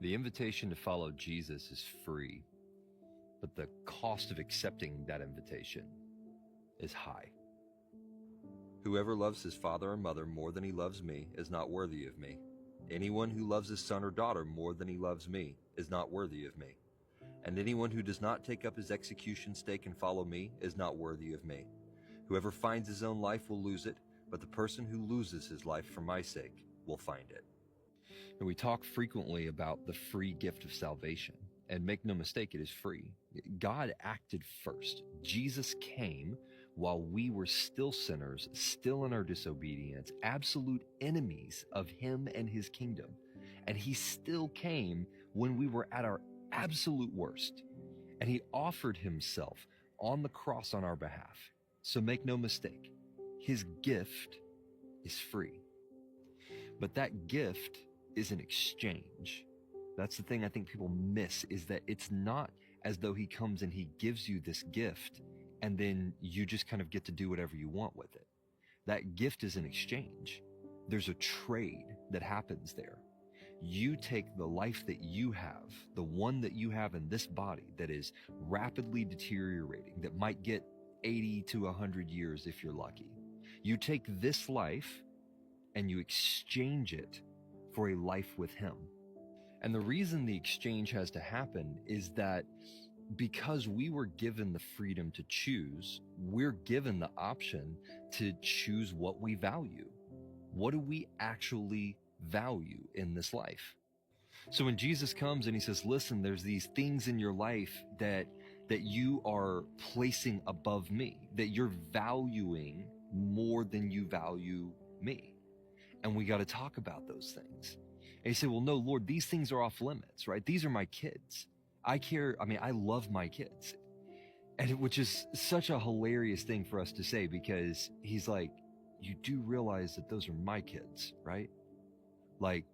The invitation to follow Jesus is free, but the cost of accepting that invitation is high. Whoever loves his father or mother more than he loves me is not worthy of me. Anyone who loves his son or daughter more than he loves me is not worthy of me. And anyone who does not take up his execution stake and follow me is not worthy of me. Whoever finds his own life will lose it, but the person who loses his life for my sake will find it. And we talk frequently about the free gift of salvation. And make no mistake, it is free. God acted first. Jesus came while we were still sinners, still in our disobedience, absolute enemies of him and his kingdom. And he still came when we were at our absolute worst. And he offered himself on the cross on our behalf. So make no mistake, his gift is free. But that gift is an exchange. That's the thing I think people miss, is that it's not as though he comes and he gives you this gift and then you just kind of get to do whatever you want with it. That gift is an exchange. There's a trade that happens there. You take the life that you have, the one that you have in this body that is rapidly deteriorating, that might get 80 to 100 years if you're lucky. You take this life and you exchange it for a life with him. And the reason the exchange has to happen is that because we were given the freedom to choose, we're given the option to choose what we value. What do we actually value in this life? So when Jesus comes and he says, listen, there's these things in your life that you are placing above me, that you're valuing more than you value me. And we got to talk about those things. And he said, well, no, Lord, these things are off limits, right? These are my kids. I love my kids. And which is such a hilarious thing for us to say, because he's like, you do realize that those are my kids, right? Like,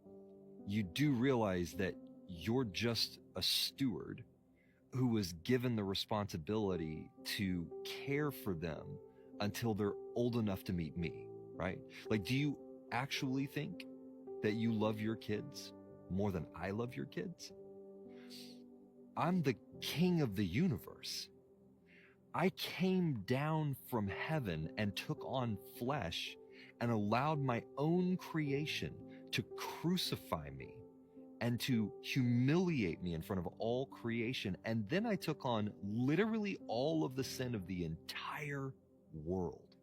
you do realize that you're just a steward who was given the responsibility to care for them until they're old enough to meet me, right? Like, do you actually think that you love your kids more than I love your kids? I'm the king of the universe. I came down from heaven and took on flesh and allowed my own creation to crucify me and to humiliate me in front of all creation. And then I took on literally all of the sin of the entire world.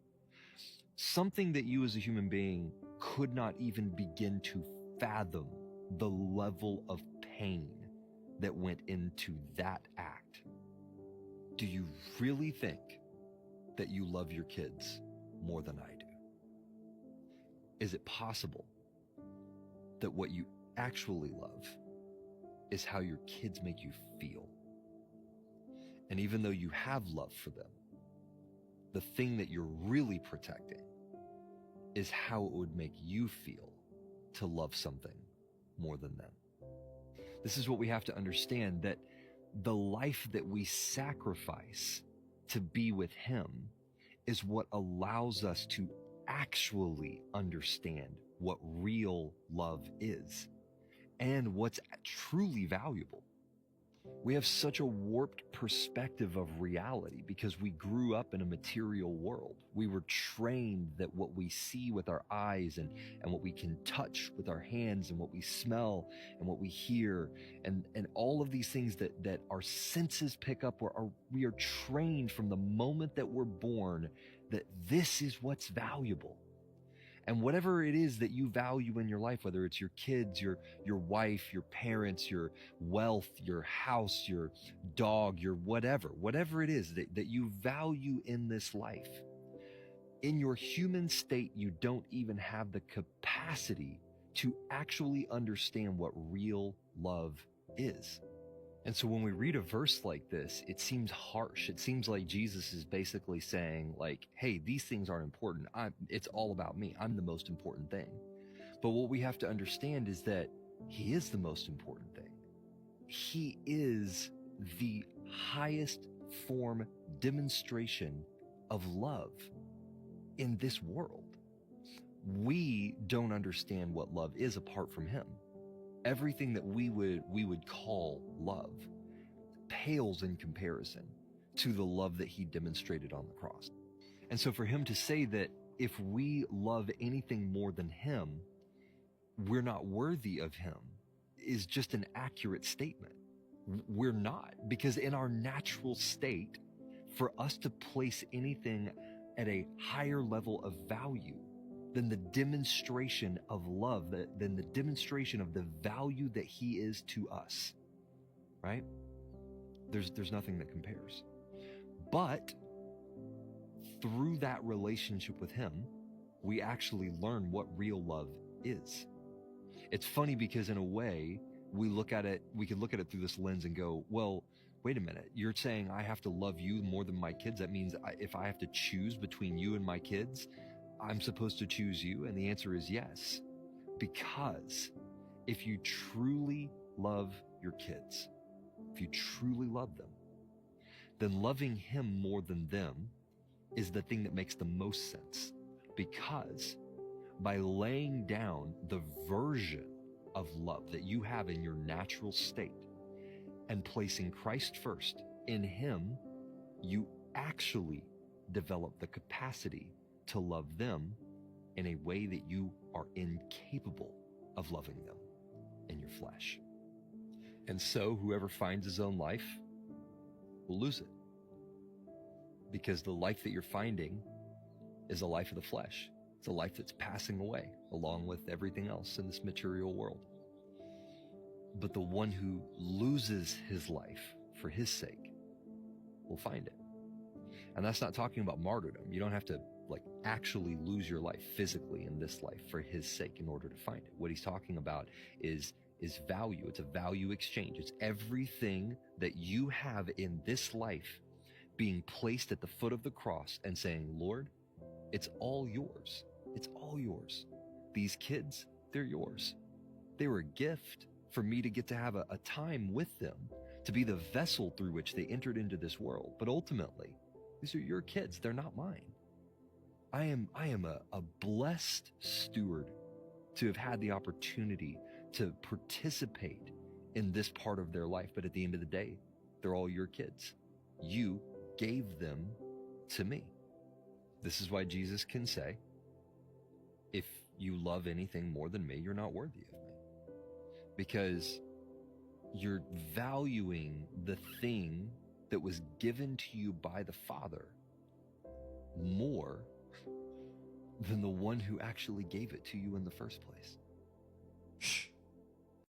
Something that you as a human being could not even begin to fathom the level of pain that went into that act. Do you really think that you love your kids more than I do? Is it possible that what you actually love is how your kids make you feel? And even though you have love for them, the thing that you're really protecting is how it would make you feel to love something more than them. This is what we have to understand, that the life that we sacrifice to be with him is what allows us to actually understand what real love is and what's truly valuable. We have such a warped perspective of reality because we grew up in a material world. We were trained that what we see with our eyes and what we can touch with our hands and what we smell and what we hear and all of these things that our senses pick up, we are trained from the moment that we're born that this is what's valuable. And whatever it is that you value in your life, whether it's your kids, your wife, your parents, your wealth, your house, your dog, your whatever it is that you value in this life, in your human state, you don't even have the capacity to actually understand what real love is. And so when we read a verse like this, it seems harsh. It seems like Jesus is basically saying, like, hey, these things aren't important. It's all about me. I'm the most important thing. But what we have to understand is that he is the most important thing. He is the highest form demonstration of love in this world. We don't understand what love is apart from him. everything that we would call love pales in comparison to the love that he demonstrated on the cross. And so for him to say that if we love anything more than him, we're not worthy of him is just an accurate statement. We're not, because in our natural state, for us to place anything at a higher level of value than the demonstration of love, than the demonstration of the value that he is to us, right? There's nothing that compares. But through that relationship with him, we actually learn what real love is. It's funny because in a way, we could look at it through this lens and go, well, wait a minute, you're saying I have to love you more than my kids. That means if I have to choose between you and my kids, I'm supposed to choose you. And the answer is yes. Because if you truly love your kids, if you truly love them, then loving him more than them is the thing that makes the most sense. Because by laying down the version of love that you have in your natural state and placing Christ first, in him, you actually develop the capacity to love them in a way that you are incapable of loving them in your flesh. And so whoever finds his own life will lose it. Because the life that you're finding is a life of the flesh. It's a life that's passing away along with everything else in this material world. But the one who loses his life for his sake will find it. And that's not talking about martyrdom. You don't have to actually lose your life physically in this life for his sake in order to find it. What he's talking about is value. It's a value exchange. It's everything that you have in this life being placed at the foot of the cross and saying, Lord, it's all yours. It's all yours. These kids, they're yours. They were a gift for me to get to have a time with them, to be the vessel through which they entered into this world. But ultimately, these are your kids. They're not mine. I am a blessed steward to have had the opportunity to participate in this part of their life. But at the end of the day, they're all your kids. You gave them to me. This is why Jesus can say, if you love anything more than me, you're not worthy of me. Because you're valuing the thing that was given to you by the Father more than the one who actually gave it to you in the first place.